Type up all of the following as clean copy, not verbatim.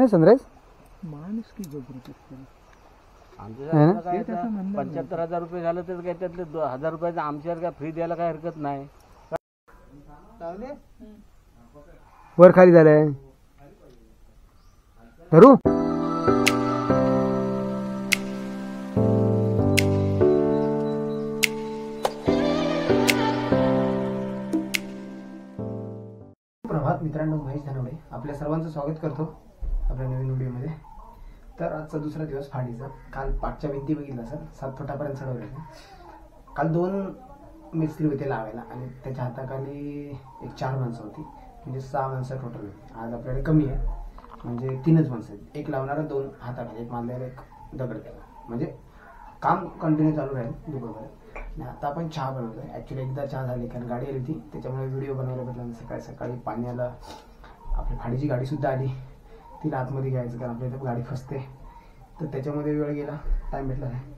Sunrise माणूस की जबरदस्त आमच्या 75,000 रुपये झालं तर काय त्यातले 1000 रुपयाचं आमच्यावर काय फ्री द्यायला काय हरकत नाही. वर खाली झालंय धरू. प्रभात मित्रांनो, महेश धनवडे आपल्या सर्वांचं स्वागत करतो आपल्या नवीन व्हिडिओमध्ये. तर आजचा दुसरा दिवस फाडीचा. काल पाठच्या भिंती बघितला सर 7 फुटापर्यंत चढवल्या. काल 2 मिस्त्री होते लावायला आणि त्याच्या हाताखाली एक 4 माणसं होती, म्हणजे 6 माणसं टोटल होती. आज आपल्याकडे कमी आहे, म्हणजे 3च माणसं आहेत. एक लावणारा 2 हाताखाली, एक मानल्याला एक दगड केला, म्हणजे काम कंटिन्यू चालू राहील दुपारपर्यंत. आणि आता आपण चहा बनवतोय. ॲक्च्युली एकदा चहा झाली कारण गाडी आली होती, त्याच्यामुळे व्हिडिओ बनवायला भेटला. सकाळी सकाळी पाण्याला आपली फाडीची गाडीसुद्धा आली, तिला आतमध्ये घ्यायचं कारण आपल्या इथं गाडी फसते, तर त्याच्यामध्ये वेळ गेला, टाईम भेटला नाही.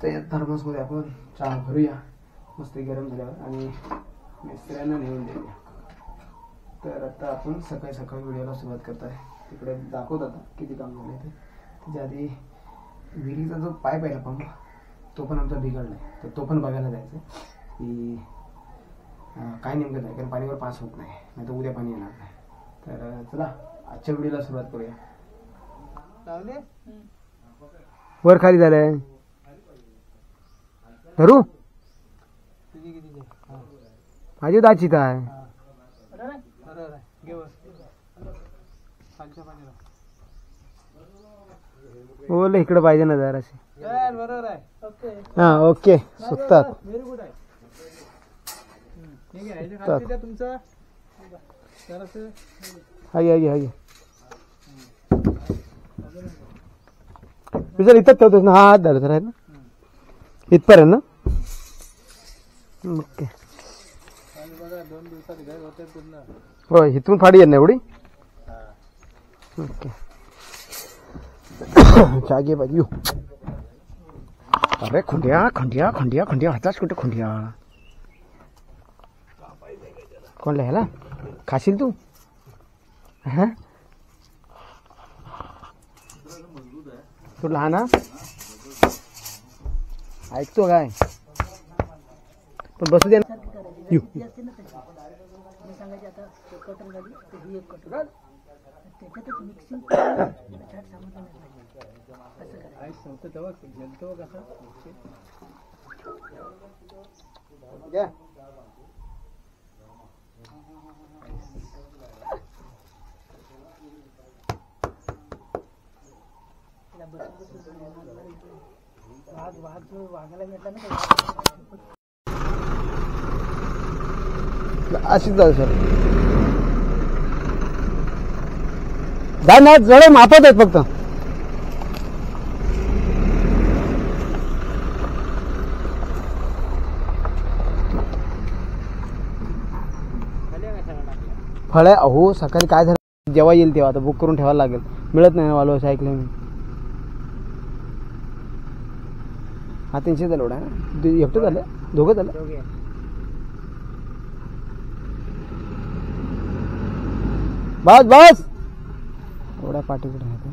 तर या थर्मसमध्ये आपण चहा भरूया मस्त गरम झाल्यावर आणि मिस्त्र्यांना नेऊन देऊया. तर आता आपण सकाळी सकाळी व्हिडिओला सुरुवात करत आहे. तिकडे दाखवत आता किती काम झालं ते. त्याच्या आधी विहिरीचा जो पाईप आहे ना, पंप, तो पण आमचा बिघडला आहे, तर तो पण बघायला जायचं की काय नेमकं आहे, कारण पाणीवर पास होत नाही तर उद्या पाणी येणार नाही. तर चला आजच्या व्हिडिओला सुरुवात करूया. वर खाली झालंय धरू. माझी दाचित आहे. बोल इकडे पाहिजे ना जरा अशी. बरोबर आहे. हा ओके. सुटतात व्हेरी गुड आहे. तुमचं हाय हाय हाय विचार इथंच ठेवतोस ना. हा हात झालं तर आहे ना इथपर्यंत ना. ओके. 2 दिवसात घर होते पूर्ण. हो इथून फाडी येत नाही एवढी. ओके. जागे बाजू. अरे खुंड्या खंड्या खंड्या खंड्या हाताच कुठे खुंड्या. कोण लिहायला खाशील तू. हा तू लहान ऐकतो काय पण बसू दे ना. यू अशीच जाऊ सर. जळ मापत आहेत फक्त. फळे अहो सकाळी काय झालं, जेव्हा येईल तेव्हा आता बुक करून ठेवायला लागेल. मिळत नाही ना वालो असं ऐकलं मी. हा 300 झालं एवढा ना. एकटं झालं, दोघं झालं. बस बस एवढ्या पाठीकडे आहे.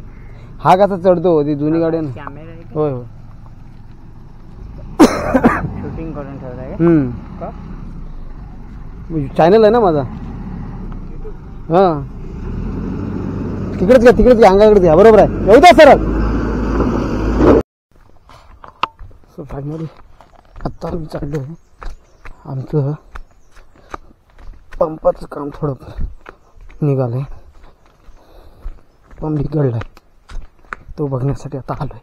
हा कसा चढतो ती जुनी गाडी ना. होय हो शूटिंग करून ठेवलाय. चॅनल आहे ना माझा. हा तिकडेच घ्या अंगाकडेच घ्या. बरोबर आहे. येऊ द्या सर. सो फायनली आत्ता मी चाललो. आमचं पंपाचं काम थोडं निघालंय. पंप बिघडलाय तो बघण्यासाठी आता आलोय.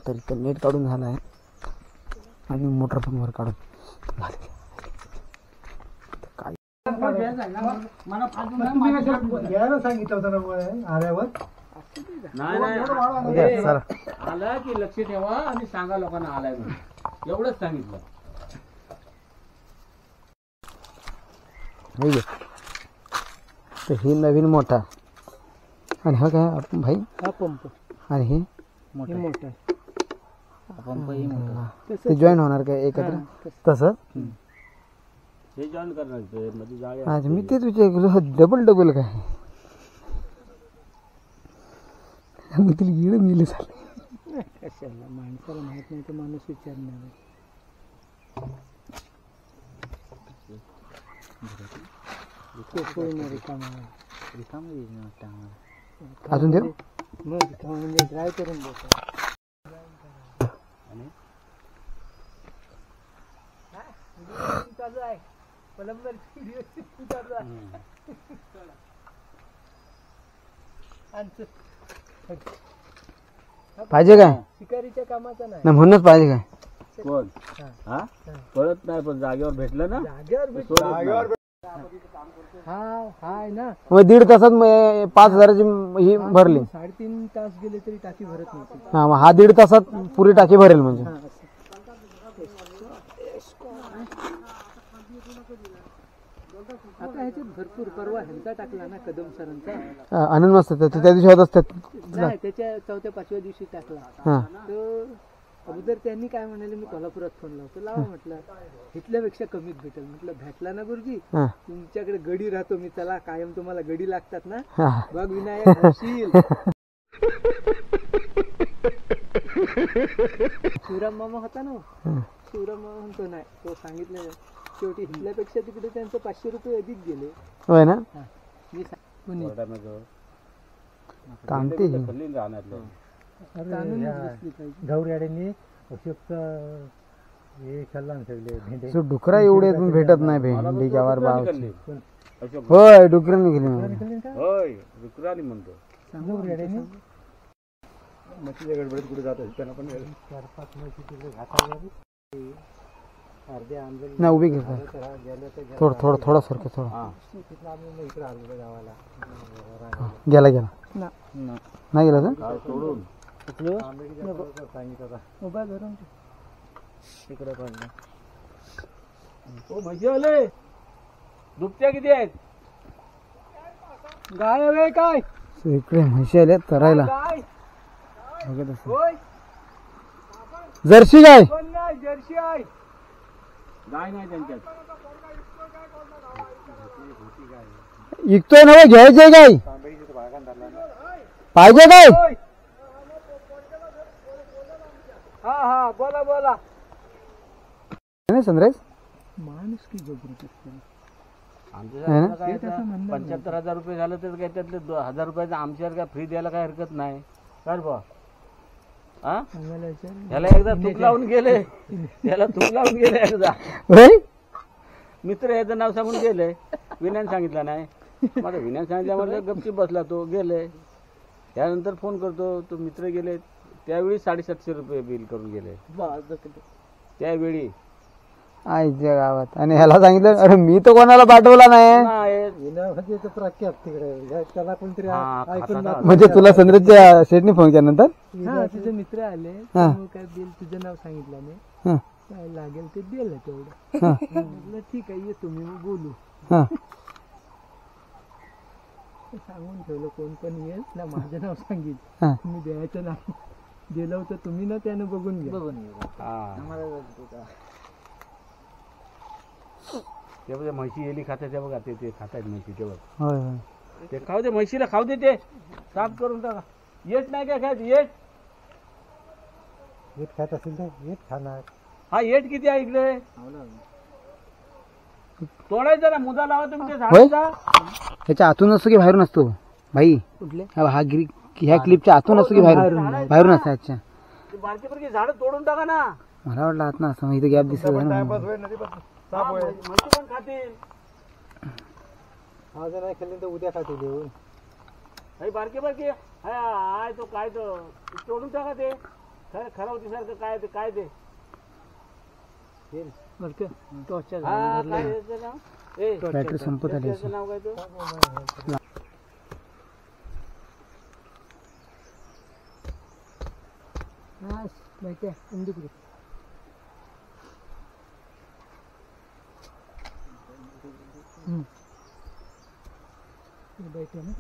तरी तर नेट काढून झाला आहे आणि मोटर पण वर काढून झाले. काय सांगितलं होतं आल्यावर आला की लक्ष ठेवा आणि सांगा लोकांना आलाय म्हणून. एवढंच सांगितलं. तर ही नवीन मोठा आणि हा काय भाई हा पंप आणि हे मोठा पंप ते जॉईन होणार काय एकत्र तसं. हे जॉईन करणार ते मध्ये जाळे आज मी तेच विचार डबल डबल काय मग तिला गिळ मिळले झाले. कशाला माणसाला माहित नाही तर माणूस विचारणार अजून देऊ मग म्हणजे ट्राय करून बघा. आणि चालू आहे पलंबर चालू आहे. पाहिजे काय शिकारीच्या कामाचा नाही नाही म्हणूनच पाहिजे काय कोण हा पळत नाही पण जागेवर भेटलं ना जागेवर भेट सोडत नाही. हा हाय ना मग 1.5 तासात 5,000ची ही भरली. 3.5 तास गेले तरी टाकी भरत नव्हती. हा मग हा 1.5 तासात पुरी टाकी भरेल म्हणजे. आता ह्याच्यात भरपूर परवा ह्यांचा टाकला ना कदम सरांचा. आनंद मस्त त्या दिवशी होत असतात. नाही त्याच्या 4-5व्या दिवशी टाकला. हा तर अगोदर त्यांनी काय म्हणाले मी कोल्हापुरात फोन लावतो लावा म्हटलं इथल्यापेक्षा कमीत भेटेल म्हटलं भेटला ना गुरुजी हा तुमच्याकडे गडी राहतो मी चला कायम तुम्हाला गडी लागतात ना हा बघ विनायक होशील. शिवराम मामा होता ना शिवराम मामा म्हणतो नाही तो सांगितलं शेवटी इथल्यापेक्षा तिकडे त्यांचं 500 रुपये अधिक गेले. होय ना मी कोणी कोर्टानं जो कामते ही. खल्ली राहण्यातलं गौऱ्याड्यांनी अशोकचा हे खाल्ला सगळे भेंडे. सो डुकरा एवढे भेटत नाही भेंडी गावावर बाव. अशोक होय डुकरं निघाली. होय रुकरानी म्हणतो गौऱ्याड्यांनी मच्छीच्या गडबडीत कुठे जात त्यांना पण 4-5 म्हशी तिकडे घाटावर अर्धे आंबे ना उभी घे गेलं तर थोडं थोडं थोडं सरकं थोडं. हा तिथं आम्ही इकडे आलो गावाला. गेला गेला नाही गेला तर काल सोडून सांगितलं उभा धरून तिकडे पडलं. ओ म्हशी आले दुपट्या किती आहेत गाय हवे काय सो इकडे म्हशी आल्या चरायला. गाय बघत असं. होय जर्सी गाय पण नाही जर्सी आहे. गाय नाही त्यांच्यात इकतोय ना घ्यायचंय गाय पाहिजे काय होय. हा हा बोला बोला नाही सनराईज माणूस की जबरदस्त आमच्या 75,000 रुपये झालं तर काय त्यातले 1,000 रुपयाचं आमच्यावर काय फ्री द्यायला काय हरकत नाही काय बा हा आम्हाला विचार ह्याला एकदा तूप लावून गेले त्याला तूप लावून गेले एकदा होय मित्र याचं नाव सांगून गेले विनयन सांगितलं नाही माझा विनयन सांगितलं म्हणलं गपचीप बसला तो गेले त्यानंतर फोन करतो तो मित्र गेले त्यावेळी 750 रुपये बिल करून गेले त्यावेळी आईच्या गावात आणि ह्याला सांगितलं अरे मी तर कोणाला पाठवला नाही नाही, प्रख्यात तिकडे त्याला कोणतरी हा, ऐकून खाता म्हणजे तुला सनराजच्या शेटने फोन केल्यानंतर हा तुझे मित्र आले हा. मग काय बिल तुझं नाव सांगितलं नाही हा काय लागेल ते दिलं तेवढं हा म्हटलं ठीक आहे ये तुम्ही मग बोलू हा सांगून ठेवलं कोण पण येईल ना माझं नाव सांगितलं हा मी द्यायचं नाही दिलं होतं तुम्ही ना त्यानं बघून घ्या हा. ते बघा म्हशी एली खातात ते बघा ते खातात म्हशी ते बघा होय होय ते खाऊ दे म्हशीला खाऊ दे ते साफ करून टाका येत नाही काय खायचं येत येत खात असेल तर येत खाणार हा येत किती आहे इकडे तोडायचा ना मुदा लावा तुमच्या होय? झाडाचा ह्याच्या आतून असतो की बाहेरून असतो भाई कुठले ह्या क्लिपच्या आतून असतो की बाहेरून बाहेरून असतो अच्छा ते बारकी बारकी झाडं तोडून टाका ना मला वाटलं आत ना असं इथं गॅप दिसत आहे ना हा, म्हशी पण खातील आज नाही खाल्ली तर उद्या खाते देऊन अरे बारके बारके हाय तो काय तो तोडून टाका ते खरावती सारखं काय ते टॉर्चर हा, काय याचं नाव? ए, बॅटरी संपत आली याचं नाव काय तो माहिती आहे इंदुपुरी बैठे ना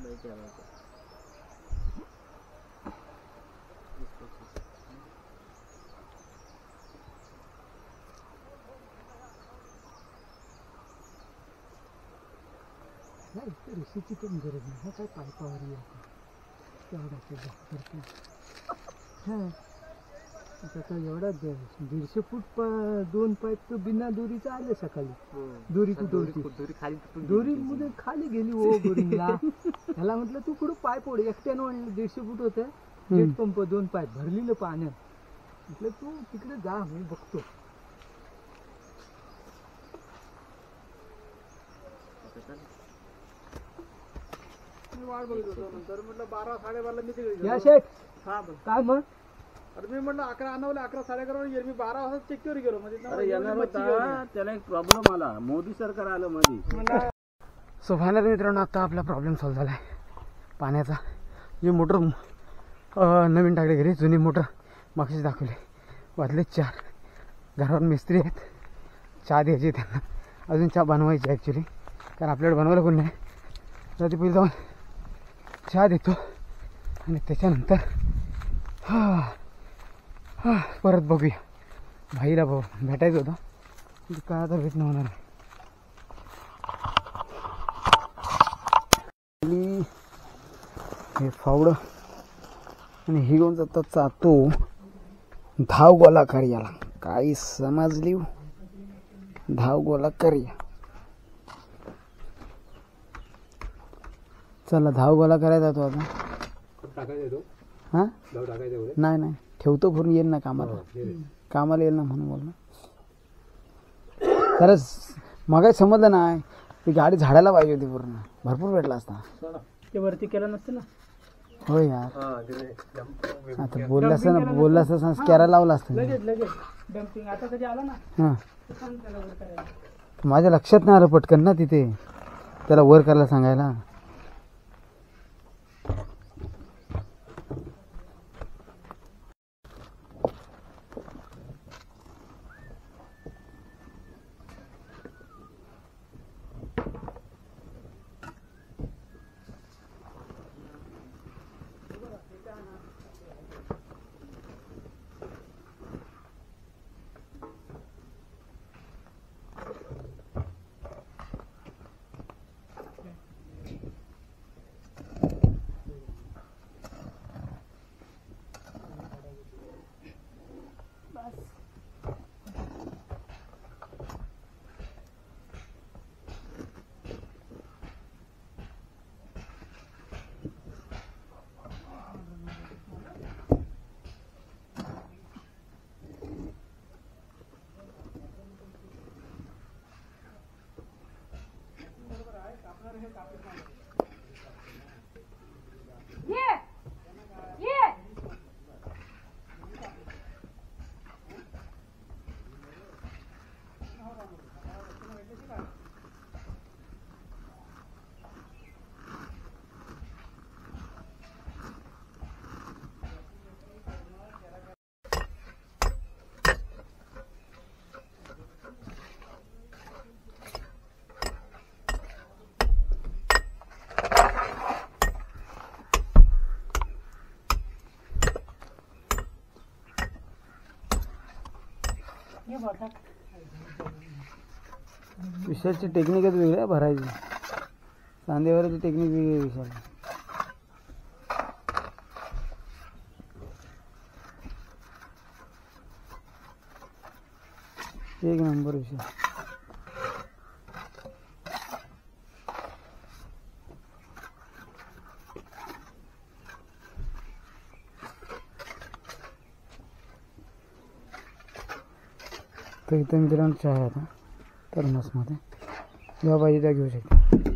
काय ऋषीची पण गरज नाही. हा काय पायपावर येतो तेवढा करतो. हां आता काय एवढा 150 फूट 2 पाईप तो बिना दोरीचा आले सकाळी. दोरी कुठं होती? दोरी मध्ये खाली गेली ओ बोरिंगला. त्याला म्हटलं तू कुठं पाईप ओढ. एकट्यानं आणलं 150 फूट होतं जेट पंप 2 पाईप भरलेलं पाण्यात. म्हटलं तू तिकडे जा मी बघतो. मी वाट बघत होतो. नंतर म्हटलं 12 साडेबाराला मी तिकडे या शेठ. हा काय मग? अरे मी म्हटलं 11 आणवले 11 साडेअकरा गेलो. मी 12 वाजता चेकवर गेलो. अरे येणार होता त्याला एक प्रॉब्लेम आला. मोदी सरकार आलं मध्ये. सो फायनली मित्रांनो आता आपला प्रॉब्लेम सॉल्व्ह झाला आहे पाण्याचा. जी मोटर नवीन टाकली घरी, जुनी मोटर मागशीच दाखवली. वाजले 4. घरावर मिस्त्री आहेत. चहा द्यायची त्यांना. अजून चहा बनवायची ॲक्च्युली, कारण आपल्याकडे बनवायला कोण नाही. तर ती पहिले जाऊन चहा देतो आणि त्याच्यानंतर परत बघूया. भाईला भेटायचं होतं, काय आता भेटणं होणार नाही. हे फावडं आणि ही घेऊन जातो धाव गोला कर्याला. काही समजली धाव गोला कर्या. चला धाव गोला करायला जातो आता. हां नाही नाही ठेवतो भरून येईल ना कामाला येईल ना म्हणून बोलणं. खरंच मगाच समजलं नाही ती गाडी झाडायला पाहिजे होती. पूर्ण भरपूर भेटला असता. ते वरती केलं नसतं ना. हो यार आता बोलला असता कॅरा लावला असतं. लगेच डम्पिंग आता कधी आला ना. हां माझ्या लक्षात नाही आलं पटकन ना तिथे त्याला वर करायला सांगायला. विशालची टेक्निकच वेगळी आहे भरायची. सांधेवरची टेक्निक वेगळी आहे विशाल. एक नंबर विशाल. तर इथं मित्रांनो चहा आहे आता थर्मसमध्ये. जेव्हा पाहिजे त्या घेऊ शकता.